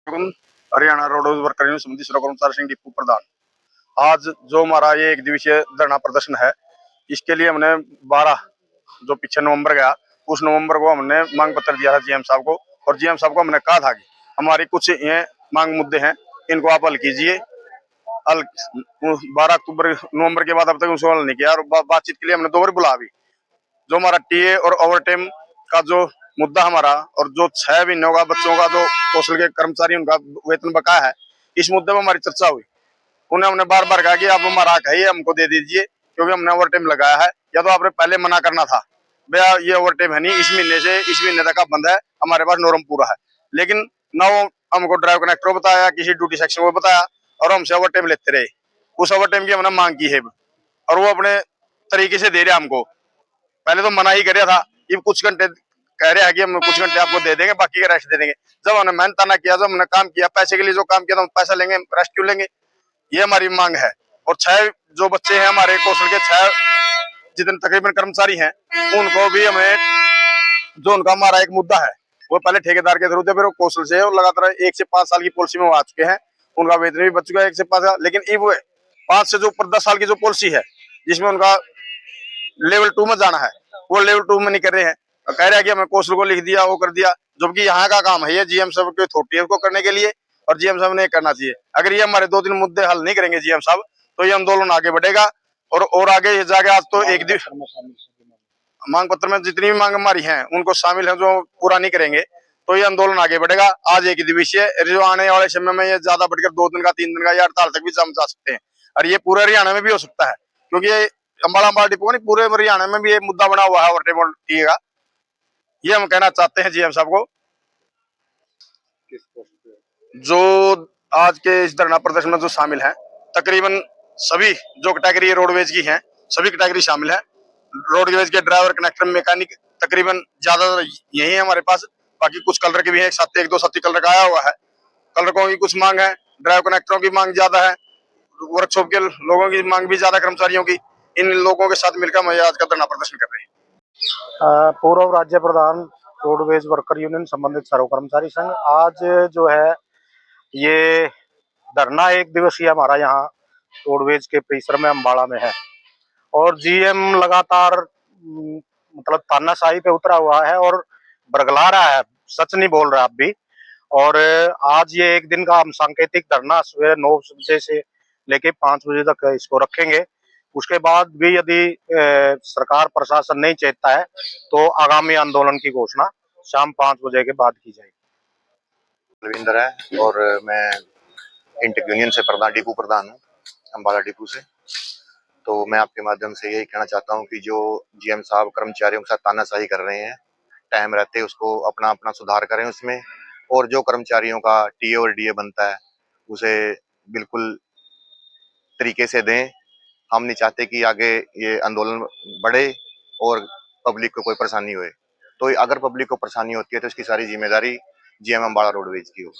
Haryana road worker union समिति कर्मचारी Singh depot प्रधान। आज जो हमारा ये एक दिवसीय धरना प्रदर्शन है, इसके लिए हमने 12 जो पीछे नवंबर गया, उस नवंबर को हमने मांग पत्र दिया था जीएम साहब को, और जीएम साहब को हमने कहा था कि हमारी कुछ ये मांग मुद्दे हैं, इनको आप हल कीजिए। 12 अक्टूबर नवंबर के बाद अब तक उसको हल नहीं किया, और बातचीत के लिए हमने 2 बार बुला भी। जो हमारा टीए और ओवर टाइम का जो मुद्दा हमारा, और जो 6 महीनों का बच्चों का जो कौशल के कर्मचारी उनका वेतन बकाया है, इस मुद्दे में हमारी चर्चा हुई। उन्हें हमने बार बार कहा कि आप हमारा हक है, ये हमको दे दीजिए, क्योंकि हमने ओवर टाइम लगाया है। या तो आपने पहले मना करना था, भैया ये ओवर टाइम है नहीं, इस महीने से इस महीने तक का बंद है, हमारे पास नॉर्म पूरा है। लेकिन ना वो हमको ड्राइव कनेक्टर को बताया, किसी ड्यूटी सेक्शन को बताया, और हमसे ओवर टाइम लेते रहे। उस ओवर टाइम की हमने मांग की है, और वो अपने तरीके से दे रहे हमको। पहले तो मना ही कर रहा था, ये कुछ घंटे कह रहे हैं कि हम कुछ घंटे आपको दे देंगे, बाकी का रेस्ट दे देंगे। जब हमने मेहनत ना किया, जब हमने काम किया पैसे के लिए, जो काम किया तो हम पैसा लेंगे, रेस्ट क्यों लेंगे? ये हमारी मांग है। और 6 जो बच्चे हैं हमारे कौशल के, 6 जितने तकरीबन कर्मचारी हैं, उनको भी हमें, जो उनका हमारा एक मुद्दा है, वो पहले ठेकेदार के थ्रू थे, फिर वो कौशल से, और लगातार 1 से 5 साल की पॉलिसी में वो आ चुके हैं। उनका वेतन भी बच चुका है 1 से 5 साल। लेकिन ये वो 5 से जो ऊपर 10 साल की जो पॉलिसी है, जिसमें उनका लेवल 2 में जाना है, वो लेवल 2 में नहीं कर रहे हैं। कह रहे हैं कि हमें कौशल को लिख दिया, वो कर दिया, जबकि यहाँ का काम है, ये जीएम साहब की अथॉरिटी है उसको करने के लिए, और जीएम साहब ने करना चाहिए। अगर ये हमारे 2-3 मुद्दे हल नहीं करेंगे जीएम साहब, तो ये आंदोलन आगे बढ़ेगा, और आगे जाके आज तो एक दिन मांग पत्र में जितनी भी मांग हमारी हैं उनको शामिल है, जो पूरा नहीं करेंगे तो ये आंदोलन आगे बढ़ेगा। आज एक दिवसीय, जो आने वाले समय में ये ज्यादा बढ़कर 2 दिन का, 3 दिन का, या हड़ताल तक भी हम जा सकते हैं, और ये पूरे हरियाणा में भी हो सकता है, क्योंकि ये अम्बाला डिपो नहीं, पूरे हरियाणा में भी ये मुद्दा बना हुआ है ओवर टाइम का। ये हम कहना चाहते हैं जीएम साहब को। जो आज के इस धरना प्रदर्शन में जो शामिल हैं, तकरीबन सभी जो कैटेगरी रोडवेज की हैं, सभी कैटेगरी शामिल है। रोडवेज के ड्राइवर, कनेक्टर, मैकेनिक तकरीबन ज्यादातर यही है हमारे पास। बाकी कुछ कलर के भी है, 1 2 साथी कलर का आया हुआ है। कलरकों की कुछ मांग है, ड्राइवर कनेक्टरों की मांग ज्यादा है, वर्कशॉप के लोगों की मांग भी ज्यादा, कर्मचारियों की। इन लोगों के साथ मिलकर हम आज का धरना प्रदर्शन कर रहे हैं। पूर्व राज्य प्रधान रोडवेज वर्कर यूनियन संबंधित सर्व कर्मचारी संघ, आज जो है ये धरना एक दिवसीय हमारा यहाँ रोडवेज के परिसर में अम्बाड़ा में है। और जीएम लगातार मतलब तानाशाही पे उतरा हुआ है और बरगला रहा है, सच नहीं बोल रहा अब भी। और आज ये एक दिन का हम सांकेतिक धरना सुबह 9 बजे से लेके 5 बजे तक इसको रखेंगे। उसके बाद भी यदि सरकार प्रशासन नहीं चेतता है तो आगामी आंदोलन की घोषणा शाम 5 बजे के बाद की जाएगी। रविंद्र है, और मैं इंटेक यूनियन से प्रधान, डिपू प्रधान हूँ, अम्बाला डिपू से। तो मैं आपके माध्यम से यही कहना चाहता हूँ कि जो जीएम साहब कर्मचारियों के साथ तानाशाही कर रहे हैं, टाइम रहते उसको अपना अपना सुधार करें उसमें, और जो कर्मचारियों का टीए और डीए बनता है उसे बिल्कुल तरीके से दें। हम नहीं चाहते कि आगे ये आंदोलन बढ़े और पब्लिक को कोई परेशानी होए। तो अगर पब्लिक को परेशानी होती है तो इसकी सारी जिम्मेदारी जीएम अम्बाड़ा रोडवेज की हो।